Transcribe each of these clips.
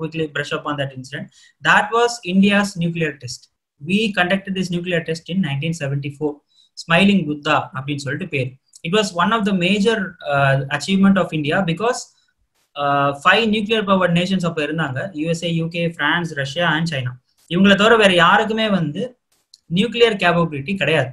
quickly brush up on that incident. That was India's nuclear test. We conducted this nuclear test in 1974. Smiling Buddha அப்படின்னு சொல்லிட்டு பேர். It was one of the major achievement of India because 5 nuclear powered nations அப்ப இருந்தாங்க. USA, UK, France, Russia and China. இவங்கள தவிர வேற யாருக்குமே வந்து nuclear capability கிடையாது.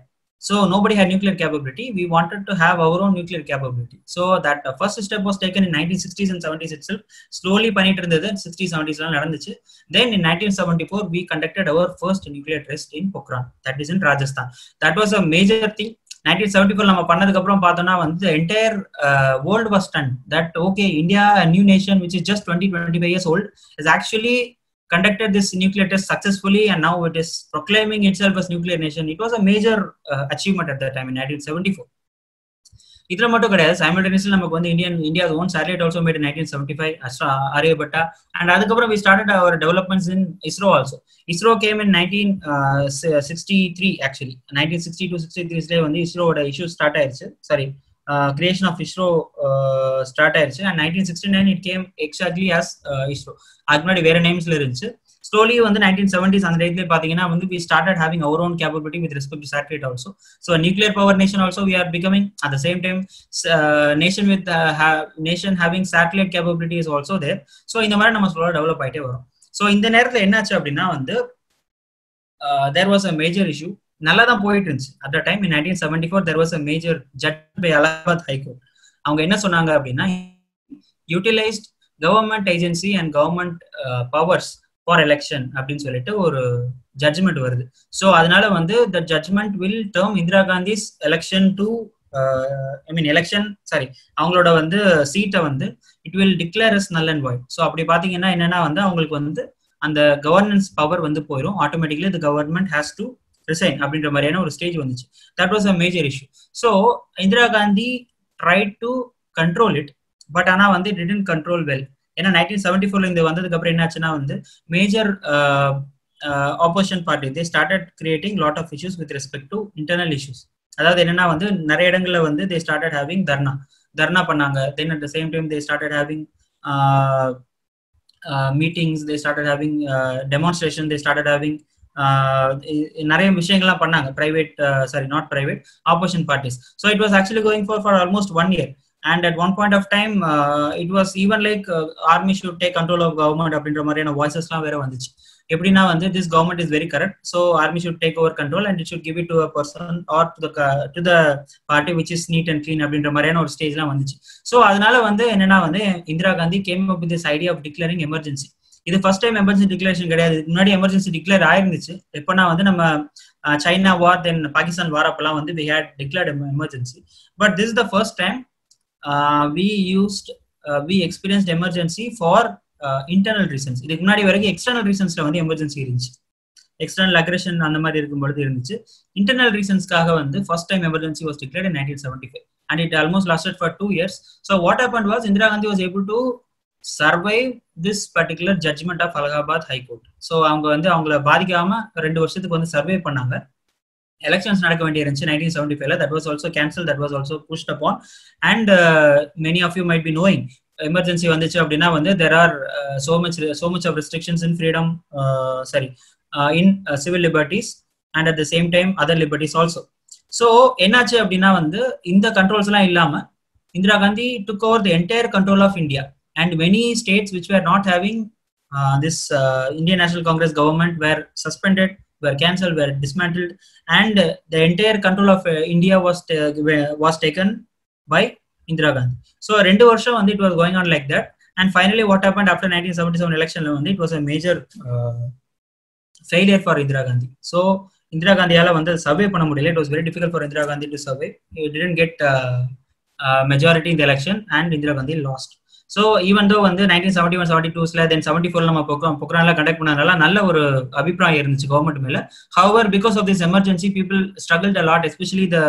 So nobody had nuclear capability. We wanted to have our own nuclear capability. So that first step was taken in 1960s and 70s itself. Slowly பண்ணிட்டு இருந்தது 60s 70s ல நடந்துச்சு. Then in 1974 we conducted our first nuclear test in Pokhran. That is in Rajasthan. That was a major thing. 1974 நம்ம பண்ணதுக்கு அப்புறம் பார்த்தோம்னா வந்து the entire world was stunned that okay, India, a new nation which is just 25 years old, is actually conducted this nuclear test successfully and now it is proclaiming itself as nuclear nation. It was a major achievement at that time in 1974. இதுல மட்டும் கிடையாது, simultaneously நமக்கு வந்து India's own satellite also made in 1975, Aryabhatta, and அதுக்கப்புறம் we started our developments in ISRO also. ISRO came in 1963 actually. 1962-63 வந்து ISRO-ஓட issue start ஆயிருச்சு. Sorry, creation of ISRO start ஆயிருச்சு and 1969 it came exactly as ISRO. அதுக்கு முன்னாடி வேற நேம்ஸ்ல இருந்துச்சு. Slowly வந்து 1970s அந்த ரேட்ல பாத்தீங்கன்னா வந்து we started having our own capability with respect to satellite also. So a nuclear power nation also we are becoming. At the same time nation with nation having satellite capability is also there. So இந்த மாதிரி நம்ம ஸ்லோவா develop ஆயிட்டே வரோம். So இந்த நேரத்துல என்னாச்சு அப்படின்னா வந்து there was a major issue. நல்லா தான் போயிட்டு இருந்துச்சு. At the time in 1974 there was a major judgment by Allahabad High Court. அவங்க என்ன சொன்னாங்க அப்படின்னா utilized government agency and government powers for election அப்படின்னு சொல்லிட்டு ஒரு ஜட்ஜ்மெண்ட் வருது. ஸோ அதனால வந்து the judgment will term Indira Gandhi's election to அவங்களோட வந்து சீட்டை வந்து it will declare as null and void. So அப்படி பாத்தீங்கன்னா என்னன்னா வந்து அவங்களுக்கு வந்து அந்த கவர்னன்ஸ் பவர் வந்து போயிடும். Automatically the government has to resign அப்படின்ற மாதிரியான ஒரு ஸ்டேஜ் வந்துச்சு. That was a major issue. So Indira Gandhi tried to control it, but ஆனா வந்து it didn't control well. ஏன்னா 1974 இந்த வந்ததுக்கு அப்புறம் என்னாச்சுன்னா வந்து major opposition party they started creating lot of issues with respect to internal issues. அதாவது என்னன்னா வந்து நிறைய இடங்கள்ல வந்து they started having தர்ணா பண்ணாங்க. Then at the same time they started having meetings, they started having demonstration, they started having நிறைய விஷயங்கள்லாம் பண்ணாங்க private opposition parties. So it was actually going for almost 1 year. And at one point of time it was even like army should take control of government அப்படின்ற மாதிரியான வாய்ஸஸ்லாம் வேற வந்துச்சு. எப்படின்னா வந்து this government is very corrupt, so army should take over control and it should give it to a person or to the party which is neat and clean அப்படின்ற மாதிரியான ஒரு ஸ்டேஜ்லாம் வந்துச்சு. ஸோ அதனால வந்து என்னன்னா வந்து Indira Gandhi came up with this idea of declaring emergency. இது first time emergency declaration கிடையாது. முன்னாடி எமர்ஜென்சி டிக்ளேர் ஆயிருந்துச்சு. எப்பன்னா வந்து நம்ம சைனா வார் தென் பாகிஸ்தான் வார் அப்பெல்லாம் வந்து we had declared emergency, but this is the first time we experienced emergency for internal reasons. இதுக்கு முன்னாடி வரைக்கும் எக்ஸ்டர்னல் ரீசன்ஸ்ல வந்து எமர்ஜென்சி இருந்துச்சு. எக்ஸ்டர்னல் அக்ரெஷன் அந்த மாதிரி இருக்கும்பொழுது இருந்துச்சு. இன்டர்னல் ரீசன்ஸ்க்காக வந்து first time emergency was declared in 1975 and it almost lasted for 2 years. So what happened was Indira Gandhi was able to survive this particular judgment of Allahabad High Court. So அவங்க வந்து அவங்கள பாதிக்காம 2 வருஷத்துக்கு வந்து survey பண்ணாங்க. elections நடக்க வேண்டிய இருந்துச்சு 1975. That was also cancelled, that was also pushed upon, and many of you might be knowing emergency வந்துச்சு அப்படின்னா வந்து there are so much of restrictions in freedom in civil liberties and at the same time other liberties also. So என்னாச்சு அப்படின்னா வந்து இந்த controls எல்லாம் இல்லாம Indira Gandhi took over the entire control of India, and many states which were not having this Indian National Congress government were suspended, were cancelled, were dismantled, and the entire control of India was taken by Indira Gandhi. So 2 வருஷம் வந்து it was going on like that, and finally what happened after 1977 election வந்து it was a major failure for Indira Gandhi. So Indira Gandhiயால வந்து survey பண்ண முடியல. It was very difficult for Indira Gandhi to survey. He didn't get majority in the election and Indira Gandhi lost. So even though வந்து 1971-72ல then 74ல நம்ம பொக்ரான்ல conduct பண்ணனால நல்ல ஒரு அபிப்பிராயம் இருந்துச்சு கவர்மெண்ட் மேல. However, because of this emergency, people struggled a lot, especially the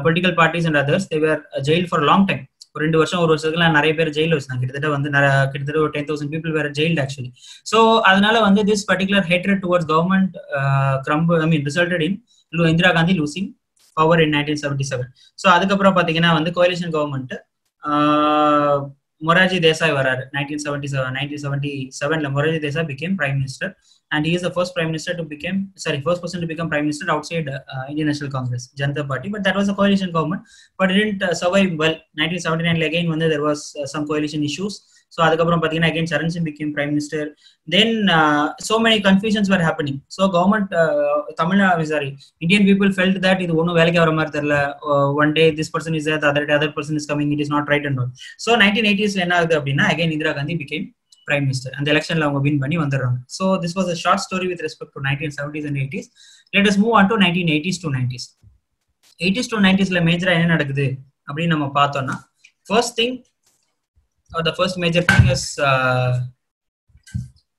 political parties and others. They were jailed for a long time. ஒரு 2 வருஷம் 1 வருஷத்துக்குள்ள நிறைய பேர் ஜெயில வச்சாங்க. கிட்டத்தட்ட ஒரு 10,000 people were jailed actually. So அதனால வந்து this particular hatred towards government resulted in Indira Gandhi losing power in 1977. So அதுக்கப்புறம் பாத்தீங்கன்னா வந்து coalition government Morarji Desai வராரு 1977 Morarji Desai became prime minister and he is the first prime minister to become first person to become prime minister outside Indian National Congress Janata Party, but that was a coalition government, but it didn't survive well. 1979 again when there was some coalition issues, so adukapram pathina again Charan Singh became prime minister. Then so many confusions were happening, so government Indian people felt that idu onnu velukku avara mari therla, one day this person is there, the other person is coming, it is not right and all. So 1980s la enna agudhu appadina again Indira Gandhi became prime minister and the election la avanga win panni vandraanga. So this was a short story with respect to 1970s and 80s. Let us move on to 1980s to 90s. 80s to 90s la major enna nadakudhu appdi nama paathona, first thing the first major thing is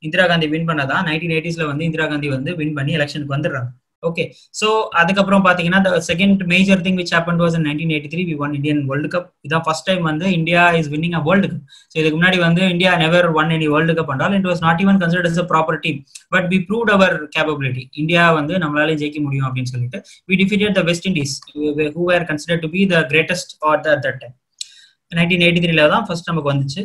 Indira Gandhi win பண்ணதா 1980s ல வந்து இந்திரா காந்தி வந்து win பண்ணி எலெக்ஷனுக்கு வந்துடுறாங்க. Okay, so அதுக்கப்புறம் பாத்தீங்கன்னா the second major thing which happened was in 1983 we won Indian World Cup. இதான் first time வந்து India is winning a World Cup. So இதுக்கு முன்னாடி வந்து India never won any World Cup and all, it was not even considered as a proper team, but we proved our capability. India வந்து நம்மளால ஜெயிக்க முடியும் அப்படின்னு சொல்லிட்டு we defeated the West Indies who were considered to be the greatest at that time. 1983 ல தான் first நமக்கு வந்துச்சு.